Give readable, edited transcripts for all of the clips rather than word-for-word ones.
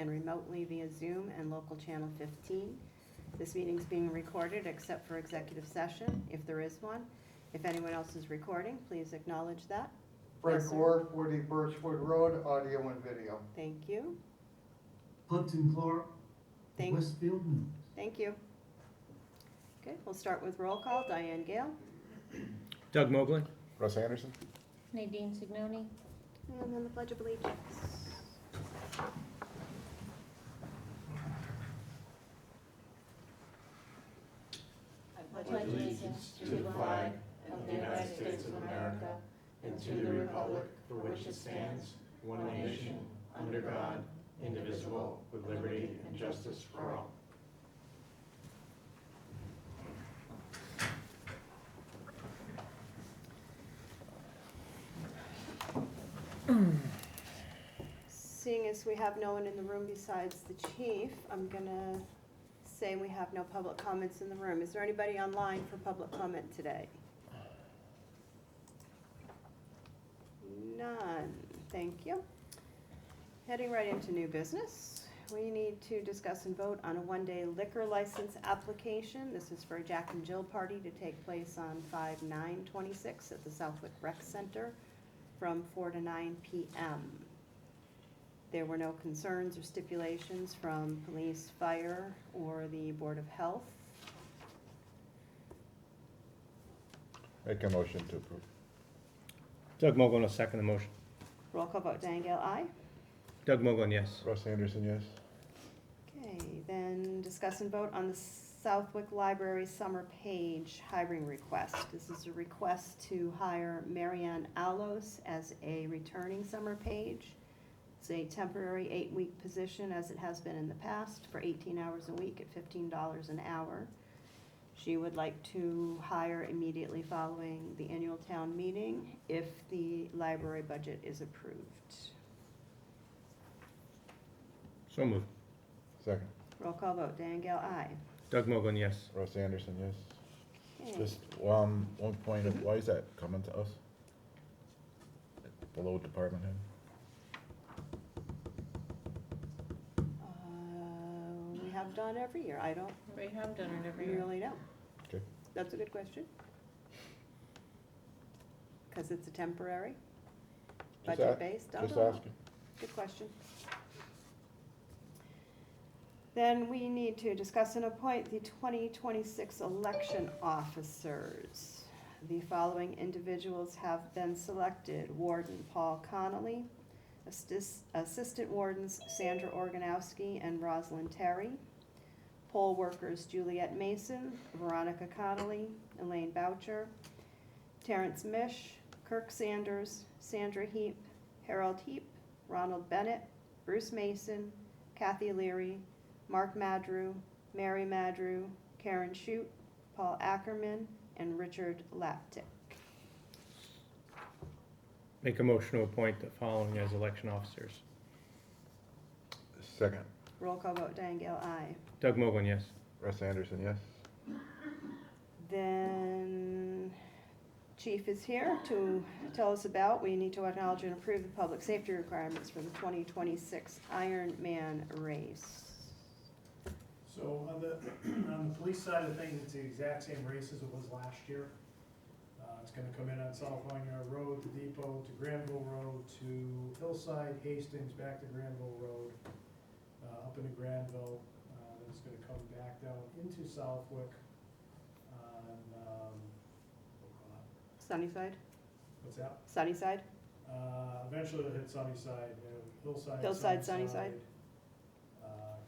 and remotely via Zoom and local channel 15. This meeting is being recorded except for executive session, if there is one. If anyone else is recording, please acknowledge that. Fred Yes, sir. Gore, 40 Birchwood Road, audio and video. Thank you. Plimpton Clark, Thank- Westfield News. Thank you. Okay, we'll start with roll call. Diane Gale. Doug Moglen. Russ Anderson? Nadine Signoni. And then the Pledge of Allegiance. I pledge allegiance to the flag of the United States of America and to the republic for which it stands, one nation, under God, indivisible, with liberty and justice for all. Seeing as we have no one in the room besides the chief, I'm gonna say we have no public comments in the room. Is there anybody online for public comment today? None. Thank you. Heading right into new business. We need to discuss and vote on a one-day liquor license application. This is for a Jack and Jill party to take place on 5/9/26 at the Southwick Rec Center from 4 to 9 p.m. There were no concerns or stipulations from police, fire, or the Board of Health. Make a motion to approve. Doug Moglen will second the motion. Roll call vote, Diane Gale, aye. Doug Moglen, yes. Russ Anderson, yes. Okay, then discuss and vote on the Southwick Library Summer Page hiring request. This is a request to hire Marianne Alos as a returning summer page. It's a temporary 8-week position, as it has been in the past, for 18 hours a week at $15 an hour. She would like to hire immediately following the annual town meeting if the library budget is approved. So moved. Second. Roll call vote, Diane Gale, aye. Doug Moglen, yes. Russ Anderson, yes. Okay. Just one point of, why is that coming to us? Below department head? We have done every year. I don't We have done it every year. really know. Okay. That's a good question. Because it's a temporary, Just budget-based? I Just don't know. asking. Good question. Then we need to discuss and appoint the 2026 election officers. The following individuals have been selected: Warden Paul Connolly, Assistant Wardens Sandra Organowski and Rosalind Terry, poll workers Juliet Mason, Veronica Connolly, Elaine Boucher, Terrence Misch, Kirk Sanders, Sandra Heap, Harold Heap, Ronald Bennett, Bruce Mason, Kathy Leary, Mark Madrew, Mary Madrew, Karen Shute, Paul Ackerman, and Richard Laptick. Make a motion to appoint the following as election officers. Second. Roll call vote, Diane Gale, aye. Doug Moglen, yes. Russ Anderson, yes. Then Chief is here to tell us about, we need to acknowledge and approve the public safety requirements for the 2026 Ironman race. So on the police side of things, it's the exact same race as it was last year. It's gonna come in on South Vineyard Road to Depot, to Granville Road, to Hillside, Hastings, back to Granville Road, up into Granville. Then it's gonna come back down into Southwick on, Sunnyside? what's that? Sunnyside? Eventually it'll hit Sunnyside, Hillside. Hillside, Sunnyside.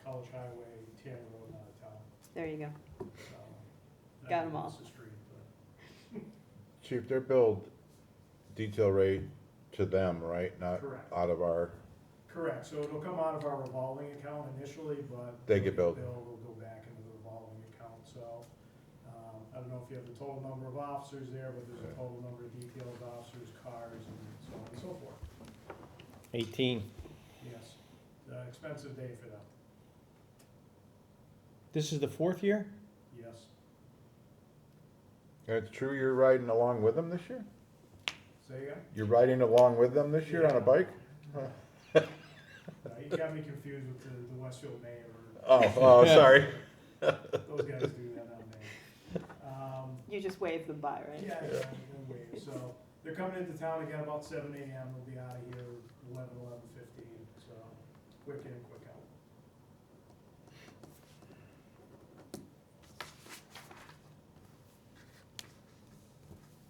College Highway, Tanner Road, out of town. There you go. So, Got 'em all. It's the street, but. Chief, their billed detail rate to them, right? Not Correct. out of our, Correct, so it'll come out of our revolving account initially, but. They get billed. The bill will go back into the revolving account, so, I don't know if you have the total number of officers there, but there's a total number of detailed officers, cars, and so on and so forth. 18. Yes, expensive day for them, This is the fourth year? yes. it's true you're riding along with them this year? Say again? You're riding along with them this year on a bike? He got me confused with the Westfield mayor. Oh, sorry. Those guys do that, not me. You just waved them by, right? Yeah, yeah, no way. So they're coming into town again about 7 a.m. They'll be out of here 11:15. So quick in, quick out.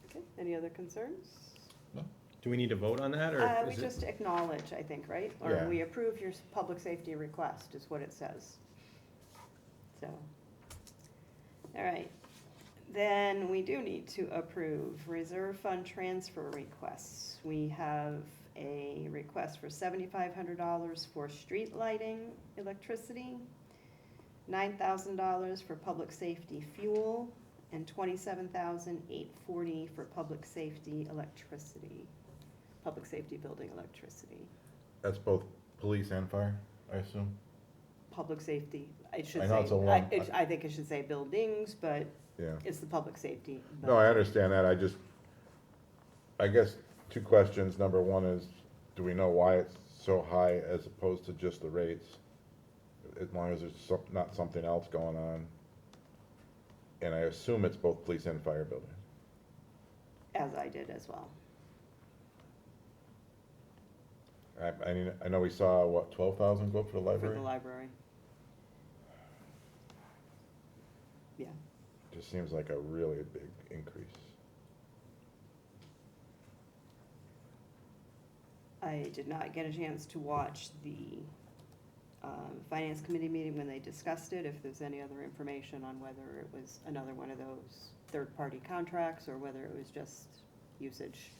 Okay, any other concerns? Do we need to vote on that, or We is it? just acknowledge, I think, right? Or Yeah. we approve your public safety request, is what it says. So, all right. Then we do need to approve reserve fund transfer requests. We have a request for $7,500 for street lighting, electricity, $9,000 for public safety fuel, and $27,840 for public safety electricity, public safety building electricity. That's both police and fire, I assume? Public safety, I should I know say, it's a long- I think it should say buildings, but Yeah. it's the public safety. No, I understand that, I guess, two questions. Number one is, do we know why it's so high as opposed to just the rates? As long as there's not something else going on. And I assume it's both police and fire buildings. As I did as well. I know we saw, what, 12,000 go up for the For library? the library. Yeah, Just seems like a really big increase. I did not get a chance to watch the finance committee meeting when they discussed it, if there's any other information on whether it was another one of those third-party contracts or whether it was just usage.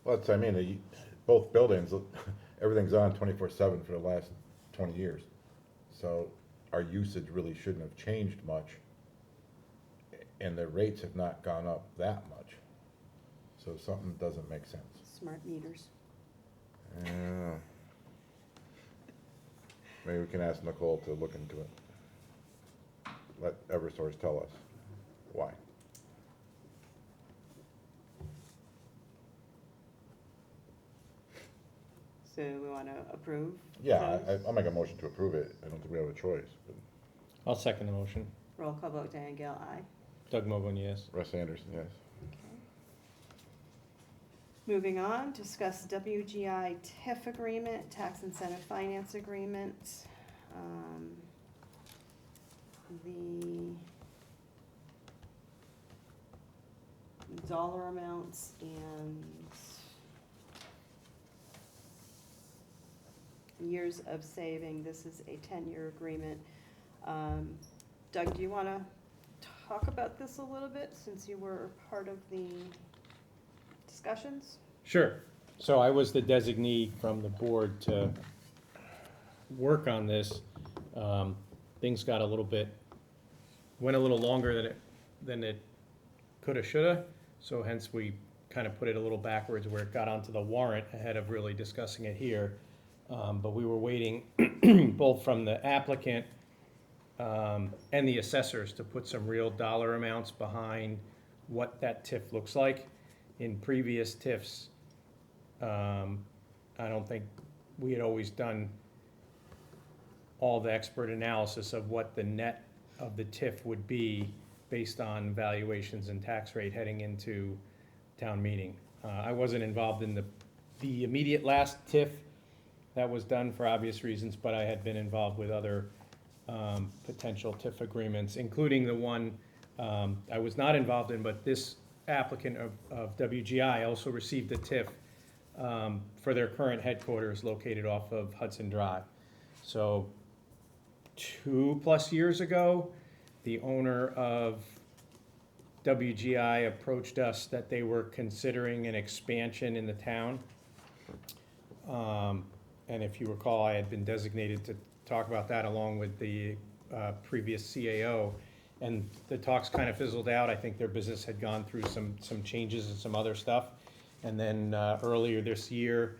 Well, both buildings, everything's on 24/7 for the last 20 years. So our usage really shouldn't have changed much. And the rates have not gone up that much. So something doesn't make sense. Smart meters. Yeah. Maybe we can ask Nicole to look into it. Let Eversource tell us why. So we want to approve? Yeah, those? I'll make a motion to approve it. I don't think we have a choice, but I'll second the motion. Roll call vote, Diane Gale, aye. Doug Mogul, yes. Russ Anderson, yes. Moving on, discuss WGI TIF agreement, tax incentive finance agreement. The dollar amounts and years of saving. This is a 10-year agreement. Doug, do you want to talk about this a little bit, since you were part of the discussions? Sure. So I was the designee from the board to work on this. Things got went a little longer than it coulda, shoulda. So hence we kind of put it a little backwards where it got onto the warrant ahead of really discussing it here. But we were waiting both from the applicant and the assessors to put some real dollar amounts behind what that TIF looks like. In previous TIFs, I don't think we had always done all the expert analysis of what the net of the TIF would be based on valuations and tax rate heading into town meeting. I wasn't involved in the immediate last TIF that was done for obvious reasons, but I had been involved with other potential TIF agreements, including the one I was not involved in, but this applicant of WGI also received a TIF for their current headquarters located off of Hudson Drive. So 2+ years ago, the owner of WGI approached us that they were considering an expansion in the town. And if you recall, I had been designated to talk about that along with the previous CAO. And the talks kind of fizzled out. I think their business had gone through some changes and some other stuff. And then earlier this year,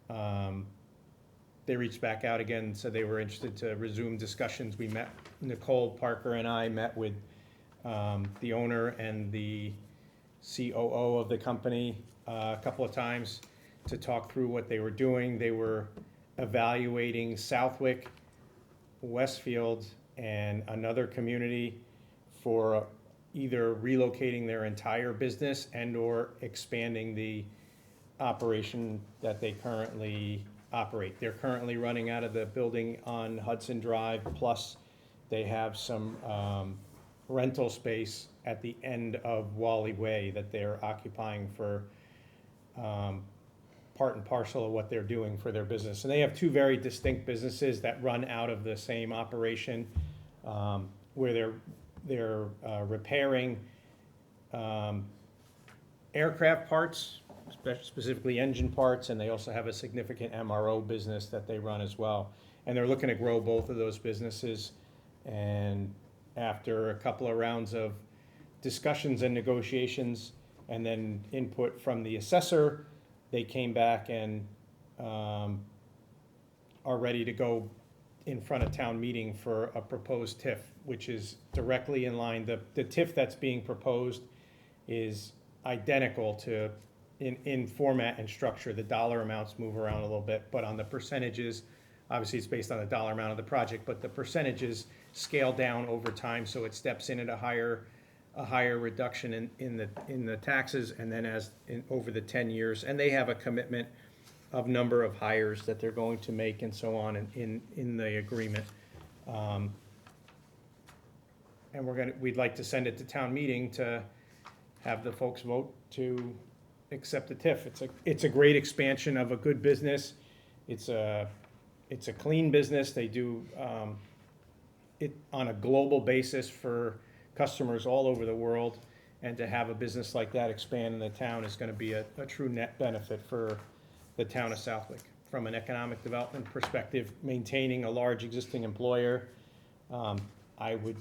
they reached back out again and said they were interested to resume discussions. We met, Nicole Parker and I met with the owner and the COO of the company a couple of times to talk through what they were doing. They were evaluating Southwick, Westfield, and another community for either relocating their entire business and/or expanding the operation that they currently operate. They're currently running out of the building on Hudson Drive, plus they have some rental space at the end of Wally Way that they're occupying for part and parcel of what they're doing for their business. And they have two very distinct businesses that run out of the same operation, where they're repairing aircraft parts, specifically engine parts, and they also have a significant MRO business that they run as well. And they're looking to grow both of those businesses. And after a couple of rounds of discussions and negotiations, and then input from the assessor, they came back and are ready to go in front of town meeting for a proposed TIF, which is directly in line. The TIF that's being proposed is identical to, in format and structure. The dollar amounts move around a little bit, but on the percentages, obviously it's based on the dollar amount of the project, but the percentages scale down over time, so it steps in at a higher reduction in the taxes, and then over the 10 years. And they have a commitment of number of hires that they're going to make and so on in the agreement. And we'd like to send it to town meeting to have the folks vote to accept the TIF. It's a great expansion of a good business. It's a clean business. They do it on a global basis for customers all over the world, and to have a business like that expand in the town is going to be a true net benefit for the town of Southwick. From an economic development perspective, maintaining a large existing employer, I would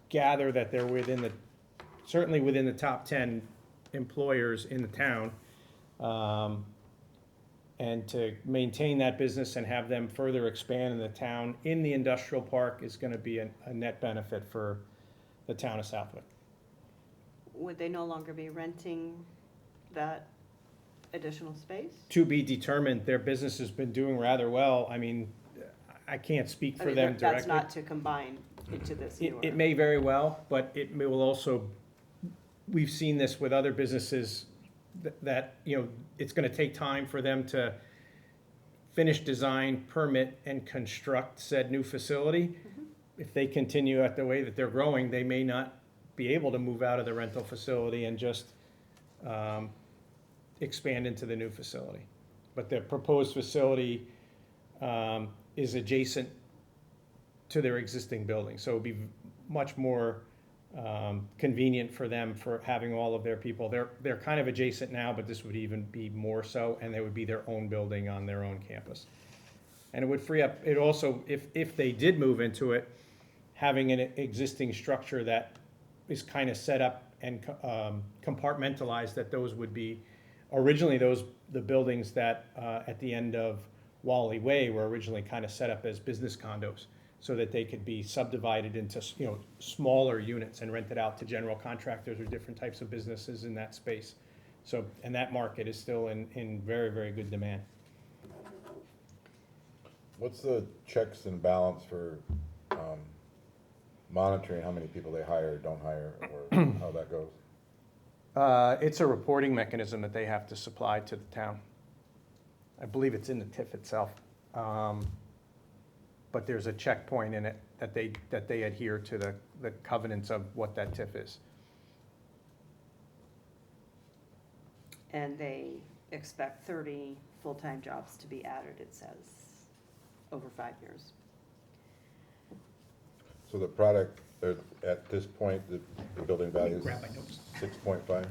gather that they're certainly within the top 10 employers in the town, and to maintain that business and have them further expand in the town in the industrial park is going to be a net benefit for the town of Southwick. Would they no longer be renting that additional space? To be determined. Their business has been doing rather well. I mean, I can't speak for them directly. That's not to combine into this newer. It may very well, but it will also, we've seen this with other businesses that it's going to take time for them to finish design, permit, and construct said new facility. Mhm. If they continue at the way that they're growing, they may not be able to move out of the rental facility and just expand into the new facility. But the proposed facility is adjacent to their existing building, so it would be much more convenient for them for having all of their people. They're kind of adjacent now, but this would even be more so, and they would be their own building on their own campus. And it would free up, it also, if they did move into it, having an existing structure that is kind of set up and compartmentalized, that those would be, originally the buildings that at the end of Wally Way were originally kind of set up as business condos, so that they could be subdivided into smaller units and rented out to general contractors or different types of businesses in that space. So, and that market is still in very, very good demand. What's the checks and balance for monitoring how many people they hire or don't hire, or how that goes? It's a reporting mechanism that they have to supply to the town. I believe it's in the TIF itself. But there's a checkpoint in it that they adhere to the covenants of what that TIF is. And they expect 30 full-time jobs to be added, it says, over 5 years. So the product, at this point, the building value is Grab my notes. 6.5?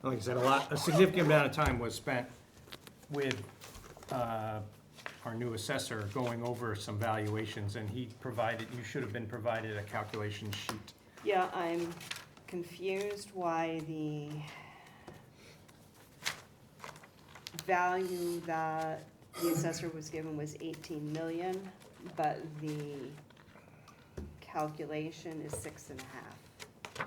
Like I said, a significant amount of time was spent with our new assessor going over some valuations, and you should have been provided a calculation sheet. Yeah, I'm confused why the value that the assessor was given was 18 million, but the calculation is 6.5.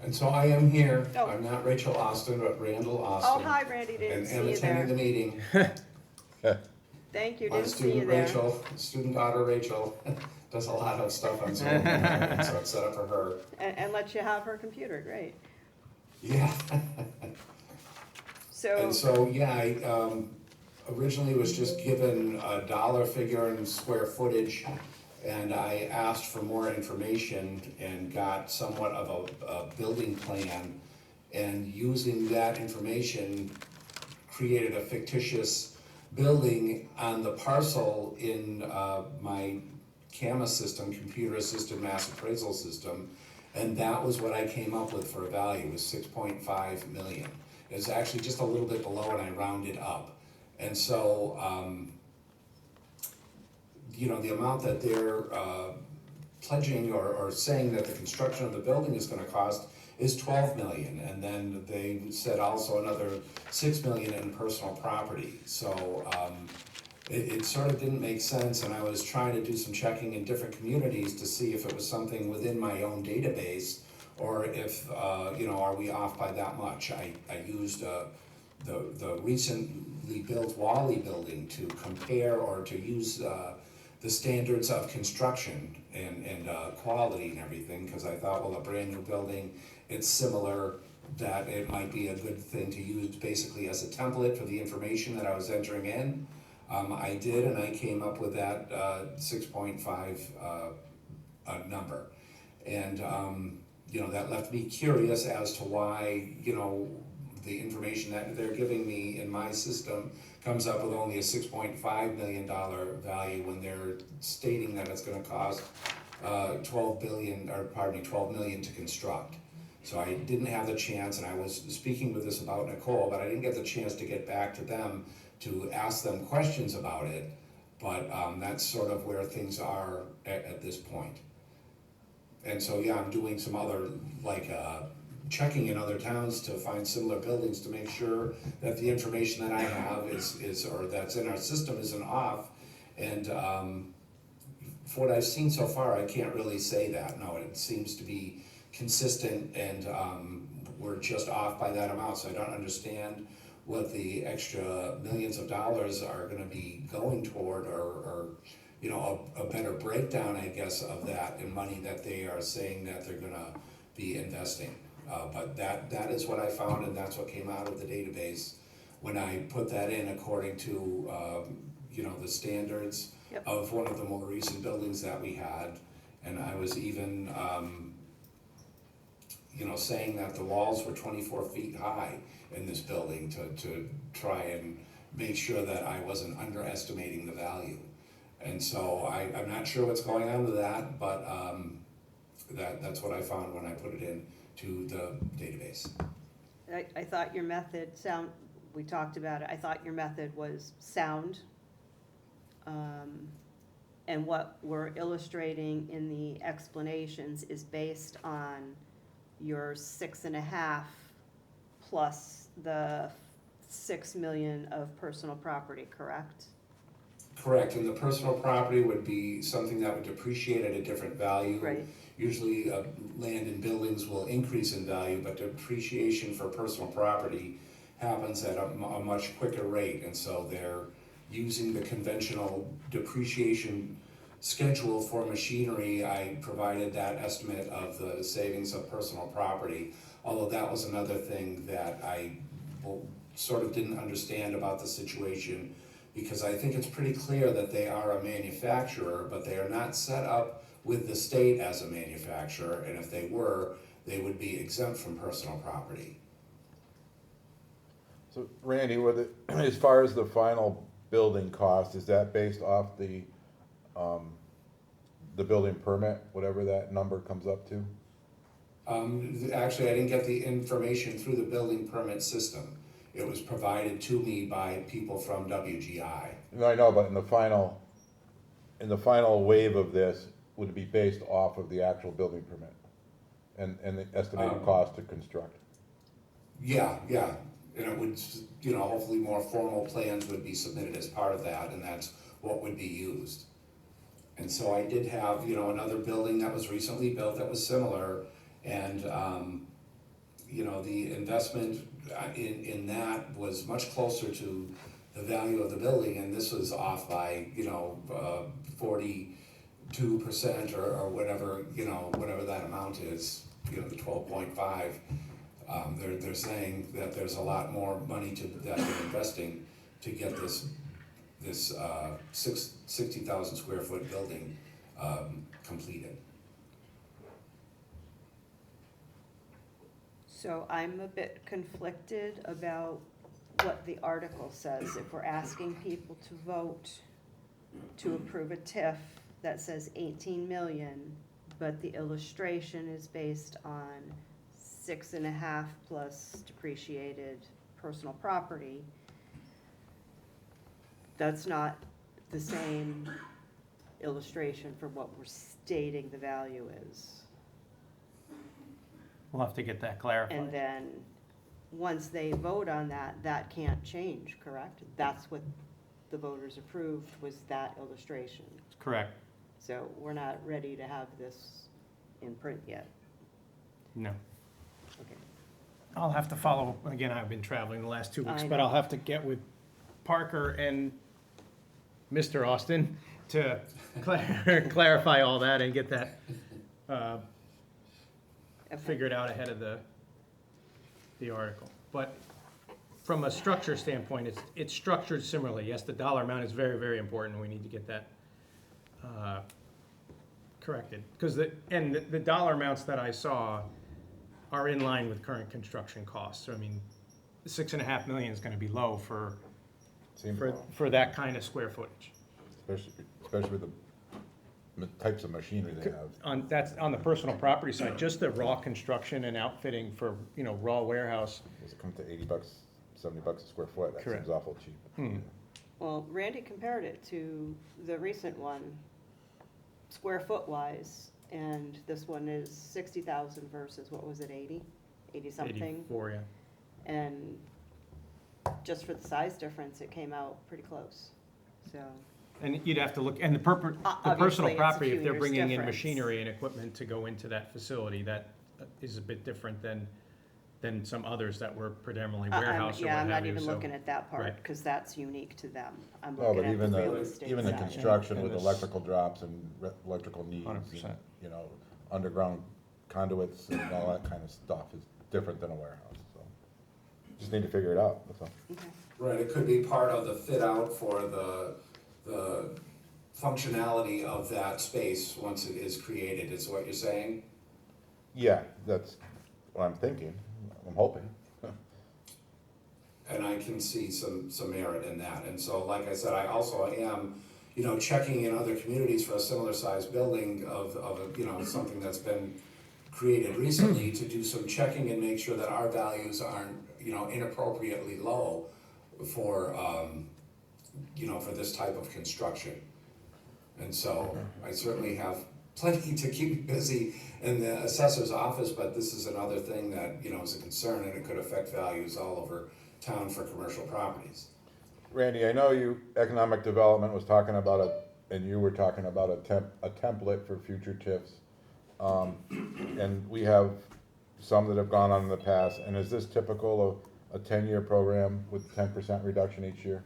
And so I am here, Oh. I'm not Rachel Austin, but Randall Oh, Austin. hi, Randy, didn't And see am you attending the there. meeting. Thank you, My didn't see you student there. Rachel, student daughter Rachel, does a lot of stuff on Zoom, and so it's set up for her. And let you have her computer, great. Yeah. So, And so, yeah, I originally was just given a dollar figure and square footage, and I asked for more information and got somewhat of a building plan, and using that information, created a fictitious building on the parcel in my CAMA system, computer assisted mass appraisal system, and that was what I came up with for a value, was 6.5 million. It's actually just a little bit below, and I rounded up. And so, you know, the amount that they're pledging or saying that the construction of the building is gonna cost is 12 million. And then they said also another 6 million in personal property. So it sort of didn't make sense, and I was trying to do some checking in different communities to see if it was something within my own database, or if, you know, are we off by that much? I used the recently built Wally building to compare, or to use the standards of construction and quality and everything, because I thought, well, a brand new building, it's similar, that it might be a good thing to use basically as a template for the information that I was entering in. I did, and I came up with that 6.5 number. And you know, that left me curious as to why, you know, the information that they're giving me in my system comes up with only a $6.5 million value when they're stating that it's gonna cost 12 million to construct. So I didn't have the chance, and I was speaking with this about Nicole, but I didn't get the chance to get back to them to ask them questions about it. But that's sort of where things are at this point. And so, yeah, I'm doing some other, like, checking in other towns to find similar buildings to make sure that the information that I have is or that's in our system isn't off. And for what I've seen so far, I can't really say that. No, it seems to be consistent, and we're just off by that amount. So I don't understand what the extra millions of dollars are gonna be going toward, or you know, a better breakdown, I guess, of that in money that they are saying that they're gonna be investing. But that is what I found, and that's what came out of the database when I put that in according to, you know, the standards Yep. of one of the more recent buildings that we had. And I was even, you know, saying that the walls were 24 feet high in this building to try and make sure that I wasn't underestimating the value. And so I'm not sure what's going on with that, but that's what I found when I put it in to the database. I thought your method we talked about it, I thought your method was sound. And what we're illustrating in the explanations is based on your 6.5 plus the 6 million of personal property, correct? Correct, and the personal property would be something that would depreciate at a different value. Right. Usually land and buildings will increase in value, but depreciation for personal property happens at a much quicker rate, and so they're using the conventional depreciation schedule for machinery. I provided that estimate of the savings of personal property, although that was another thing that I sort of didn't understand about the situation, because I think it's pretty clear that they are a manufacturer, but they are not set up with the state as a manufacturer, and if they were, they would be exempt from personal property. So Randy, as far as the final building cost, is that based off the building permit, whatever that number comes up to? Actually, I didn't get the information through the building permit system. It was provided to me by people from WGI. No, I know, but in the final wave of this, would it be based off of the actual building permit and the estimated cost to construct? Yeah, and it would, you know, hopefully more formal plans would be submitted as part of that, and that's what would be used. And so I did have, another building that was recently built that was similar, and, the investment in that was much closer to the value of the building, and this was off by, 42% or whatever, whatever that amount is, the 12.5. They're saying that there's a lot more money that they're investing to get this 60,000 square foot building completed. So I'm a bit conflicted about what the article says. If we're asking people to vote to approve a TIF that says 18 million, but the illustration is based on 6.5 plus depreciated personal property, that's not the same illustration for what we're stating the value is. We'll have to get that clarified. And then, once they vote on that, that can't change, correct? That's what the voters approved, was that illustration. Correct. So we're not ready to have this in print yet. No. Okay. I'll have to follow, again, I've been traveling the last 2 weeks, I but know. I'll have to get with Parker and Mr. Austin to clarify all that and get that Okay. figured out ahead of the article. But from a structure standpoint, it's structured similarly. Yes, the dollar amount is very, very important. We need to get that corrected. Because the dollar amounts that I saw are in line with current construction costs. So, I mean, 6.5 million is gonna be low for Seems low, for that kind of square footage. especially with the types of machinery they have. That's on the personal property side, just the raw construction and outfitting for, raw warehouse. Does it come to $80, $70 a square foot? That Correct. seems awful cheap. Hmm. Well, Randy compared it to the recent one, square foot wise, and this one is 60,000 versus, what was it, 80 something? 84, yeah. And just for the size difference, it came out pretty close, so. And you'd have to look, and the Obviously, personal it's a property, few if they're years bringing in difference. machinery and equipment to go into that facility, that is a bit different than some others that were predominantly warehouse or what Yeah, I'm have not you, even so- looking at that part, right. because that's unique to them. I'm Well, looking but at the real estate even the side. construction And with this- electrical drops and electrical needs, 100%. and, underground conduits and all that kind of stuff is different than a warehouse, so. Just need to figure it out, that's all. Okay. Right, it could be part of the fit out for the functionality of that space once it is created, is what you're saying? Yeah, that's what I'm thinking, I'm hoping. And I can see some merit in that. And so, like I said, I also am, checking in other communities for a similar sized building of something that's been created recently, to do some checking and make sure that our values aren't, inappropriately low for, for this type of construction. And so I certainly have plenty to keep me busy in the assessor's office, but this is another thing that, is a concern, and it could affect values all over town for commercial properties. Randy, I know economic development was talking about and you were talking about a template for future TIFs. And we have some that have gone on in the past, and is this typical of a 10-year program with 10% reduction each year?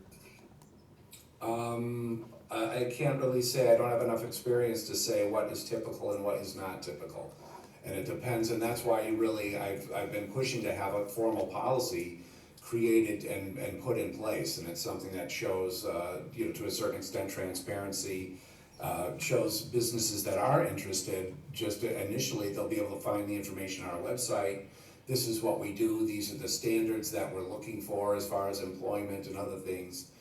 I can't really say, I don't have enough experience to say what is typical and what is not typical. And it depends, and that's why I've been pushing to have a formal policy created and put in place, and it's something that shows, to a certain extent, transparency, shows businesses that are interested, just initially, they'll be able to find the information on our website. This is what we do, these are the standards that we're looking for as far as employment and other things.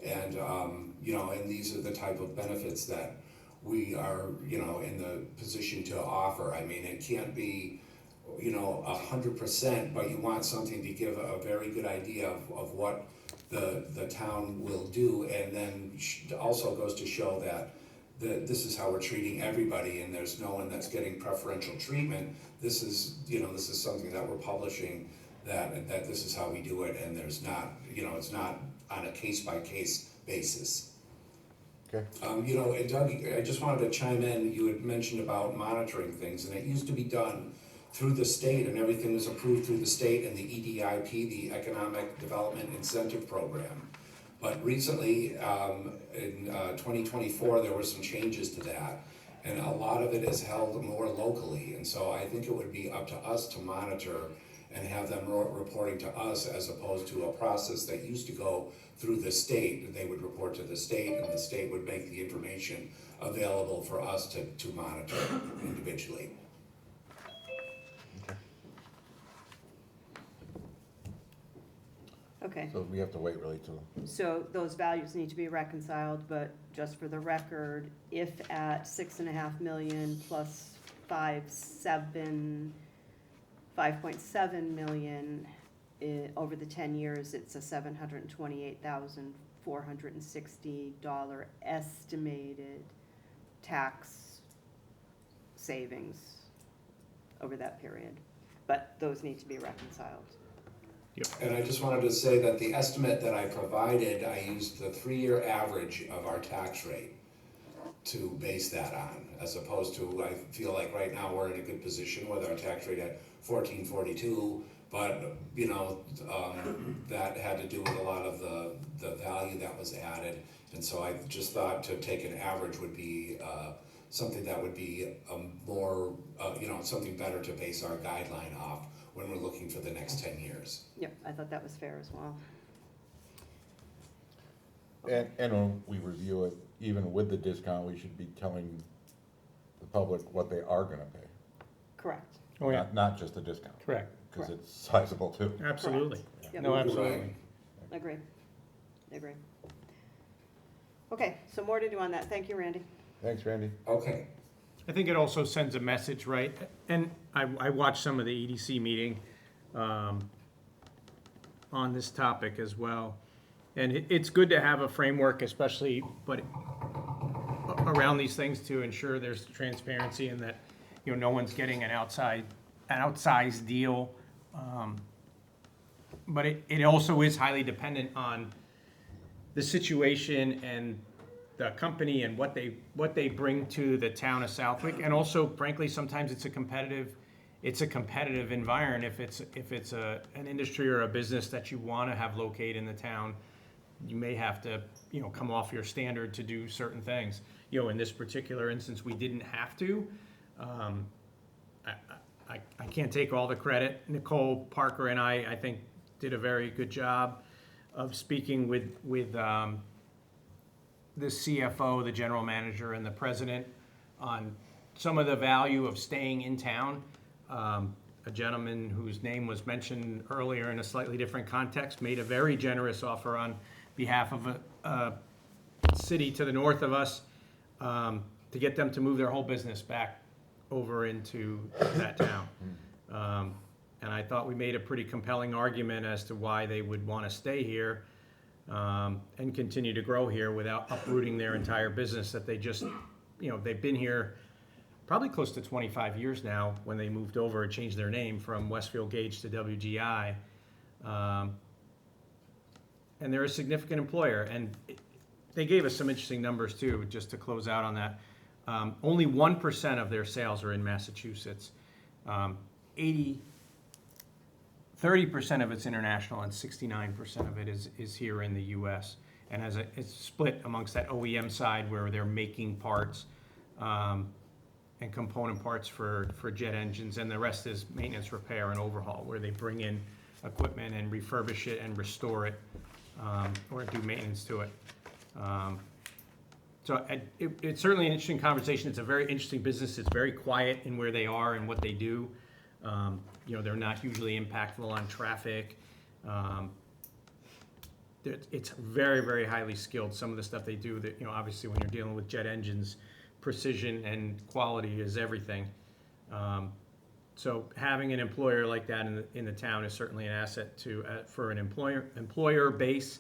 And, and these are the type of benefits that we are, in the position to offer. I mean, it can't be, 100%, but you want something to give a very good idea of what the town will do, and then also goes to show that this is how we're treating everybody, and there's no one that's getting preferential treatment. This is, this is something that we're publishing, that this is how we do it, and there's not, it's not on a case-by-case basis. Okay. You know, and Doug, I just wanted to chime in, you had mentioned about monitoring things, and it used to be done through the state, and everything was approved through the state and the EDIP, the Economic Development Incentive Program. But recently, in 2024, there were some changes to that, and a lot of it is held more locally, and so I think it would be up to us to monitor and have them reporting to us, as opposed to a process that used to go through the state. They would report to the state, and the state would make the information available for us to monitor individually. Okay, So we have to wait really till, so those values need to be reconciled, but just for the record, if at 6.5 million plus 5.7 million, over the 10 years, it's a $728,460 estimated tax savings over that period. But those need to be reconciled. And I just wanted to say that the estimate that I provided, I used the 3-year average of our tax rate to base that on, as opposed to, I feel like right now we're in a good position with our tax rate at 1442, but, you know, that had to do with a lot of the value that was added. And so I just thought to take an average would be something that would be more, you know, something better to base our guideline off when we're looking for the next 10 years. Yep, I thought that was fair as well. and when we review it, even with the discount, we should be telling the public what they are gonna pay. Correct. Oh, yeah, Not just the discount, correct, because it's sizable too. absolutely. Yep. No, absolutely. Agree. Okay, so more to do on that. Thank you, Randy. Thanks, Randy. Okay. I think it also sends a message, right? And I watched some of the EDC meeting on this topic as well. And it's good to have a framework, especially, but around these things to ensure there's transparency and that, you know, no one's getting an outsized deal. But it also is highly dependent on the situation and the company and what they bring to the town of Southwick, and also, frankly, sometimes it's a competitive environment. If it's an industry or a business that you want to have located in the town, you may have to, you know, come off your standard to do certain things. You know, in this particular instance, we didn't have to. I can't take all the credit. Nicole Parker and I think, did a very good job of speaking with the CFO, the general manager, and the president on some of the value of staying in town. A gentleman whose name was mentioned earlier in a slightly different context made a very generous offer on behalf of a city to the north of us to get them to move their whole business back over into that town. And I thought we made a pretty compelling argument as to why they would want to stay here and continue to grow here without uprooting their entire business that they just, you know, they've been here probably close to 25 years now when they moved over and changed their name from Westfield Gage to WGI. And they're a significant employer. And they gave us some interesting numbers too, just to close out on that. Only 1% of their sales are in Massachusetts. 30% of it's international, and 69% of it is here in the U.S. And it's split amongst that OEM side where they're making parts and component parts for jet engines, and the rest is maintenance, repair, and overhaul, where they bring in equipment and refurbish it and restore it or do maintenance to it. So it's certainly an interesting conversation. It's a very interesting business. It's very quiet in where they are and what they do. You know, they're not hugely impactful on traffic. It's very, very highly skilled. Some of the stuff they do that, you know, obviously when you're dealing with jet engines, precision and quality is everything. So having an employer like that in the town is certainly an asset for an employer base.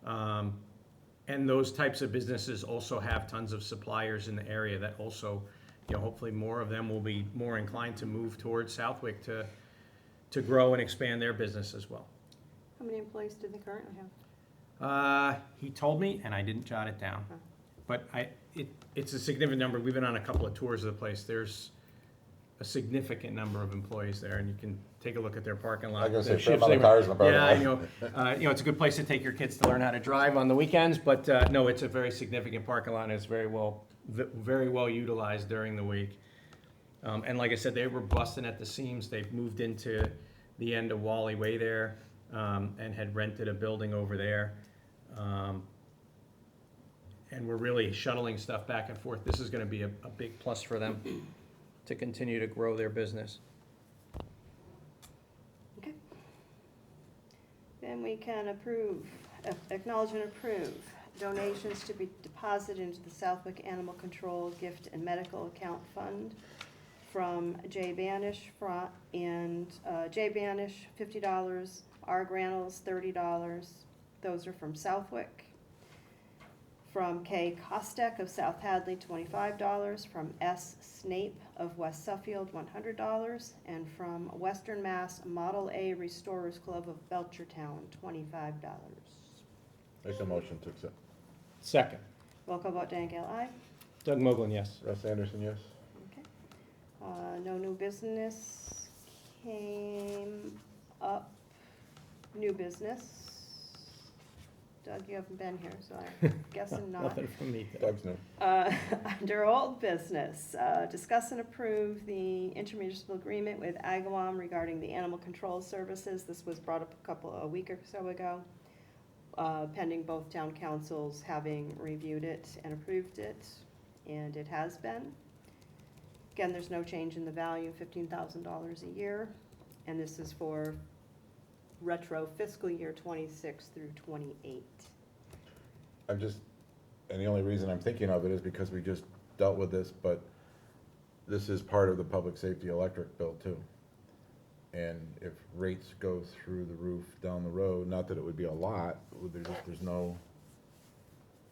And those types of businesses also have tons of suppliers in the area that also, you know, hopefully more of them will be more inclined to move towards Southwick to grow and expand their business as well. How many employees do they currently have? He told me, and I didn't jot it down. But it's a significant number. We've been on a couple of tours of the place. There's a significant number of employees there, and you can take a look at their parking lot. I was gonna The say, fair shifts amount of they run. cars in the parking Yeah, lot. I know, it's a good place to take your kids to learn how to drive on the weekends, but, no, it's a very significant parking lot, and it's very well utilized during the week. And like I said, they were busting at the seams. They've moved into the end of Wally Way there, and had rented a building over there. And we're really shuttling stuff back and forth. This is gonna be a big plus for them to continue to grow their business. Okay. Then we can acknowledge and approve donations to be deposited into the Southwick Animal Control Gift and Medical Account Fund from Jay Banish Jay Banish, $50, R. Granels, $30. Those are from Southwick. From K. Kostek of South Hadley, $25. From S. Snape of West Suffield, $100. And from Western Mass Model A Restorers Club of Belchertown, $25. Make a motion to accept. Second, Roll call vote, Dan Gale, aye. Doug Mogul, yes. Russ Anderson, yes? Okay. No new business came up. New business. Doug, you haven't been here, so I'm guessing not. Nothing from me. Doug's new. Under old business, discuss and approve the intermunicipal agreement with Agawam regarding the animal control services. This was brought up a week or so ago, pending both town councils having reviewed it and approved it, and it has been. Again, there's no change in the value, $15,000 a year, and this is for retro fiscal year 26 through 28. And the only reason I'm thinking of it is because we just dealt with this, but this is part of the public safety electric bill too. And if rates go through the roof down the road, not that it would be a lot, there's no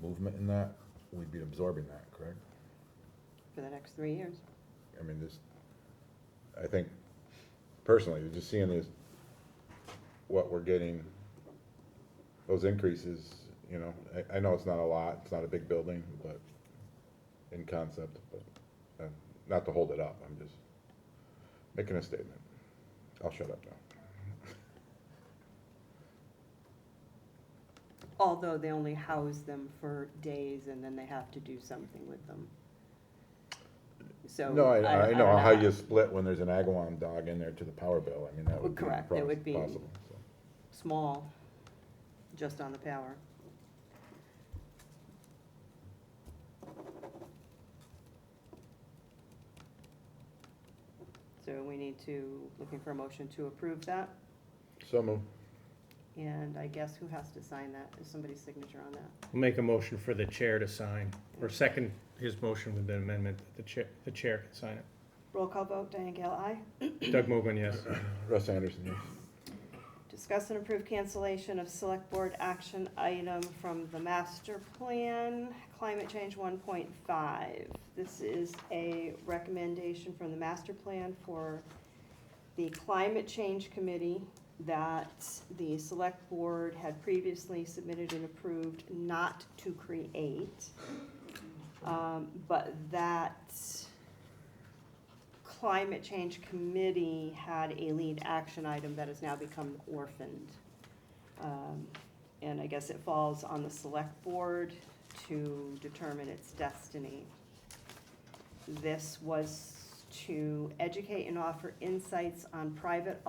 movement in that, we'd be absorbing that, correct? For the next 3 years. I mean, I think personally, just seeing this, what we're getting, those increases, you know, I know it's not a lot, it's not a big building, but in concept, but not to hold it up, I'm just making a statement. I'll shut up now. Although they only house them for days and then they have to do something with them. So. No, I don't know how you split when there's an Agawam dog in there to the power bill, I mean, that would be Correct, that would be possible, so. small, just on the power. So we need looking for a motion to approve that, So move. and I guess who has to sign that? Is somebody's signature on that? We'll make a motion for the chair to sign, or second his motion with the amendment that the chair can sign it. Roll call vote, Diane Gale, aye. Doug Mogul, yes. Russ Anderson, yes. Discuss and approve cancellation of select board action item from the master plan, climate change 1.5. This is a recommendation from the master plan for the climate change committee that the select board had previously submitted and approved not to create. But that climate change committee had a lead action item that has now become orphaned. And I guess it falls on the select board to determine its destiny. This was to educate and offer insights on private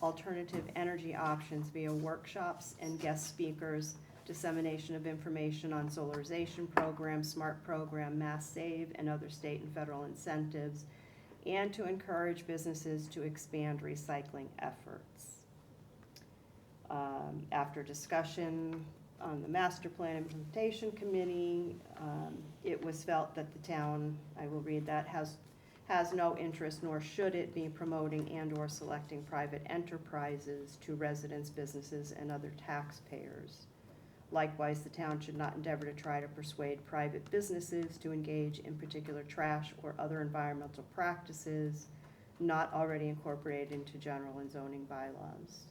alternative energy options via workshops and guest speakers, dissemination of information on solarization program, SMART program, Mass Save, and other state and federal incentives, and to encourage businesses to expand recycling efforts. After discussion on the master plan implementation committee, it was felt that the town, I will read that, has no interest, nor should it be promoting and or selecting private enterprises to residents, businesses, and other taxpayers. Likewise, the town should not endeavor to try to persuade private businesses to engage in particular trash or other environmental practices not already incorporated into general and zoning bylaws.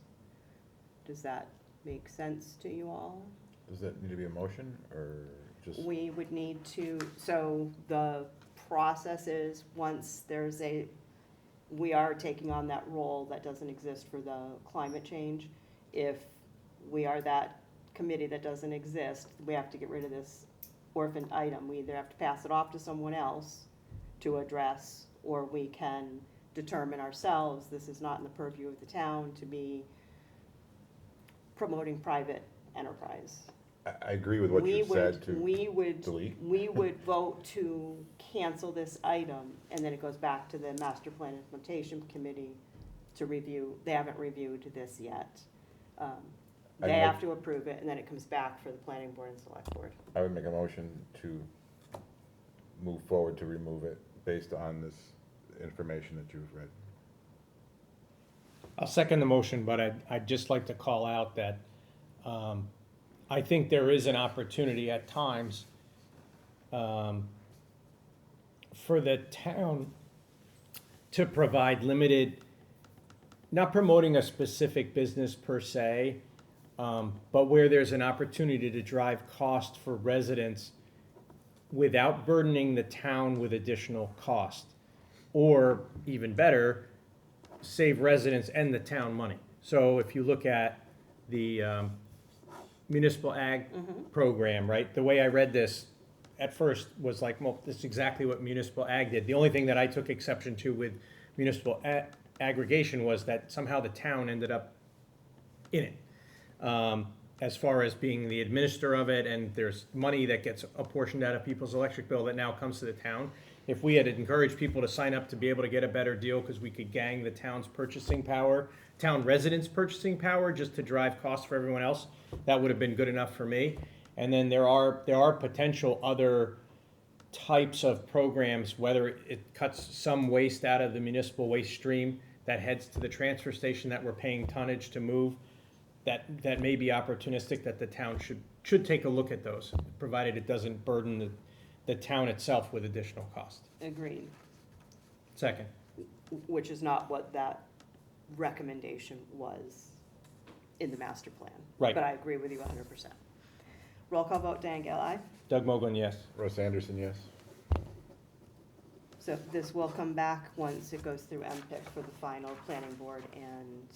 Does that make sense to you all? Does that need to be a motion, or just, We would need to, so the process is, once there's we are taking on that role that doesn't exist for the climate change. If we are that committee that doesn't exist, we have to get rid of this orphaned item. We either have to pass it off to someone else to address, or we can determine ourselves, this is not in the purview of the town to be promoting private enterprise. I agree with what you said to We would delete. vote to cancel this item, and then it goes back to the master plan implementation committee to review. They haven't reviewed this yet. They I'd have make- to approve it, and then it comes back for the planning board and select board. I would make a motion to move forward to remove it based on this information that you've read. I'll second the motion, but I'd just like to call out that I think there is an opportunity at times for the town to provide limited, not promoting a specific business per se, but where there's an opportunity to drive cost for residents without burdening the town with additional cost. Or even better, save residents and the town money. So if you look at the municipal ag program, right? The way I read this at first was like, well, this is exactly what municipal ag did. The only thing that I took exception to with municipal aggregation was that somehow the town ended up in it. As far as being the administrator of it, and there's money that gets apportioned out of people's electric bill that now comes to the town. If we had encouraged people to sign up to be able to get a better deal because we could gang the town's purchasing power, town residents' purchasing power, just to drive costs for everyone else, that would have been good enough for me. And then there are potential other types of programs, whether it cuts some waste out of the municipal waste stream that heads to the transfer station that we're paying tonnage to move, that may be opportunistic, that the town should take a look at those, provided it doesn't burden the town itself with additional cost. Agreed, Second. which is not what that recommendation was in the master plan. Right. But I agree with you 100%. Roll call vote, Dan Gale, aye. Doug Mogul, yes. Russ Anderson, yes? So this will come back once it goes through MPIC for the final planning board and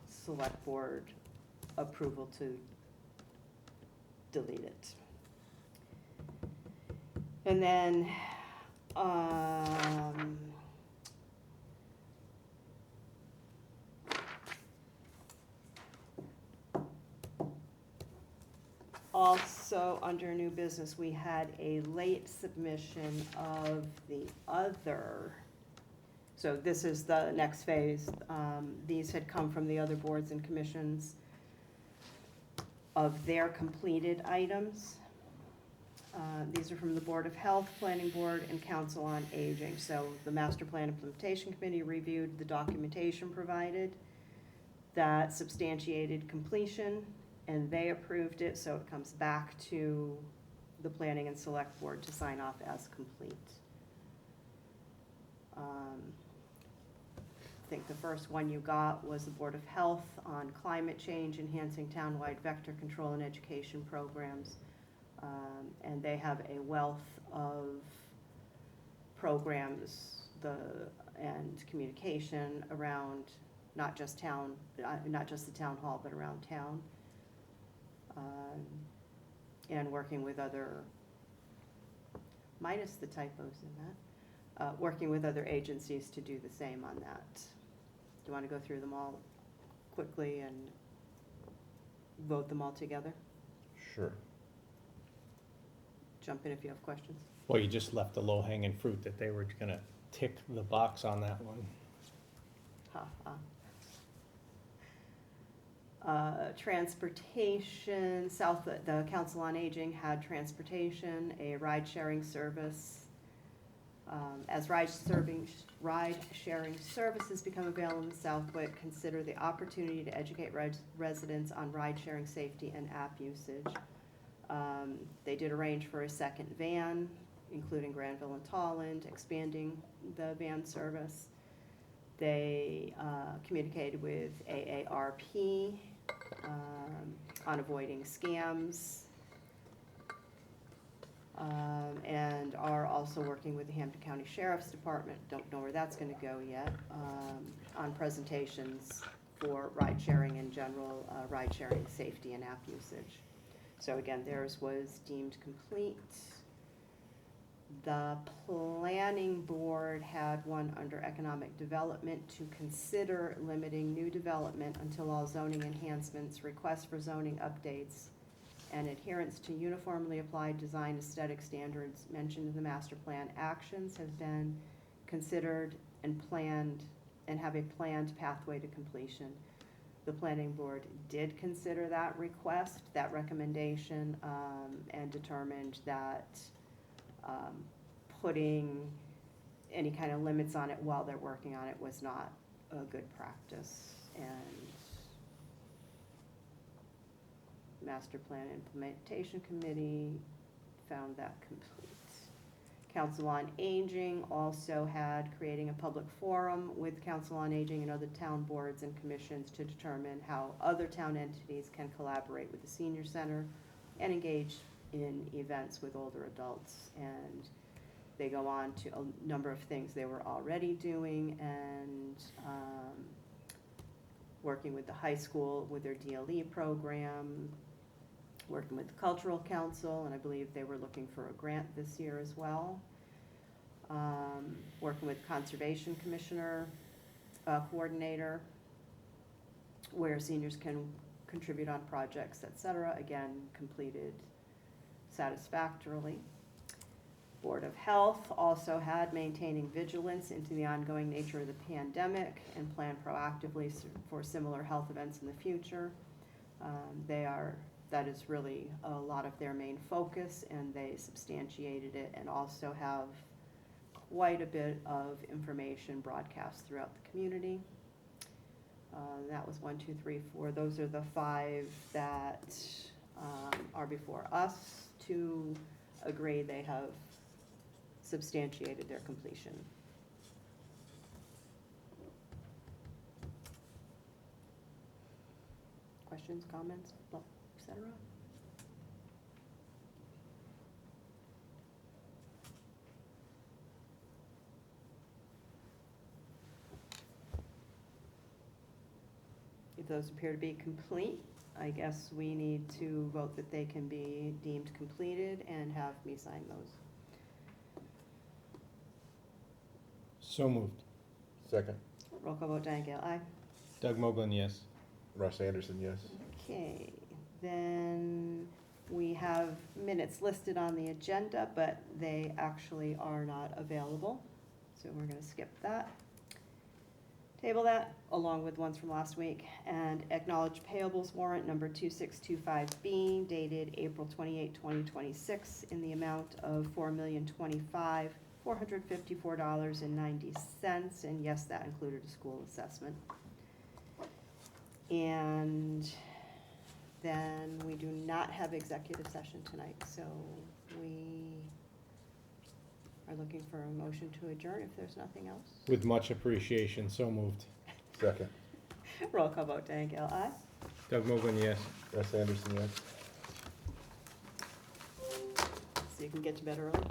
select board approval to delete it. And then, also, under new business, we had a late submission of the other. So this is the next phase. These had come from the other boards and commissions of their completed items. These are from the Board of Health, Planning Board, and Council on Aging. So the Master Plan Implementation Committee reviewed the documentation provided that substantiated completion, and they approved it, so it comes back to the Planning and Select Board to sign off as complete. I think the first one you got was the Board of Health on climate change, enhancing townwide vector control and education programs. And they have a wealth of programs and communication around not just town, not just the town hall, but around town. And working with other, minus the typos in that, working with other agencies to do the same on that. Do you want to go through them all quickly and vote them all together? Sure. Jump in if you have questions. Well, you just left the low-hanging fruit that they were gonna tick the box on that one. Transportation, the Council on Aging had transportation, a ride-sharing service. As ride-sharing services become available in Southwick, consider the opportunity to educate residents on ride-sharing safety and app usage. They did arrange for a second van, including Granville and Tolland, expanding the van service. They communicated with AARP on avoiding scams. And are also working with the Hampton County Sheriff's Department, don't know where that's gonna go yet, on presentations for ride sharing in general, ride sharing safety and app usage. So again, theirs was deemed complete. The planning board had one under economic development to consider limiting new development until all zoning enhancements, requests for zoning updates, and adherence to uniformly applied design aesthetic standards mentioned in the master plan actions have been considered and planned and have a planned pathway to completion. The planning board did consider that request, that recommendation, and determined that putting any kind of limits on it while they're working on it was not a good practice. And Master Plan Implementation Committee found that complete. Council on Aging also had creating a public forum with Council on Aging and other town boards and commissions to determine how other town entities can collaborate with the senior center and engage in events with older adults. And they go on to a number of things they were already doing, and working with the high school with their DLE program, working with the Cultural Council, and I believe they were looking for a grant this year as well. Working with Conservation Commissioner, Coordinator, where seniors can contribute on projects, etc. Again, completed satisfactorily. Board of Health also had maintaining vigilance into the ongoing nature of the pandemic and plan proactively for similar health events in the future. That is really a lot of their main focus, and they substantiated it and also have quite a bit of information broadcast throughout the community. That was 1, 2, 3, 4. Those are the 5 that are before us to agree they have substantiated their completion. Questions, comments, etc.? If those appear to be complete, I guess we need to vote that they can be deemed completed and have me sign those. So moved. Second. Roll call vote, Diane Gale, aye. Doug Mogul, yes. Russ Anderson, yes. Okay, then we have minutes listed on the agenda, but they actually are not available, so we're gonna skip that. Table that, along with ones from last week, and acknowledge payables warrant number 2625B dated April 28, 2026, in the amount of $4,025,454.90, and yes, that included a school assessment. And then we do not have executive session tonight, so we are looking for a motion to adjourn if there's nothing else. With much appreciation, so moved. Second. Roll call vote, Diane Gale, aye. Doug Mogul, yes. Russ Anderson, yes. So you can get to bed early.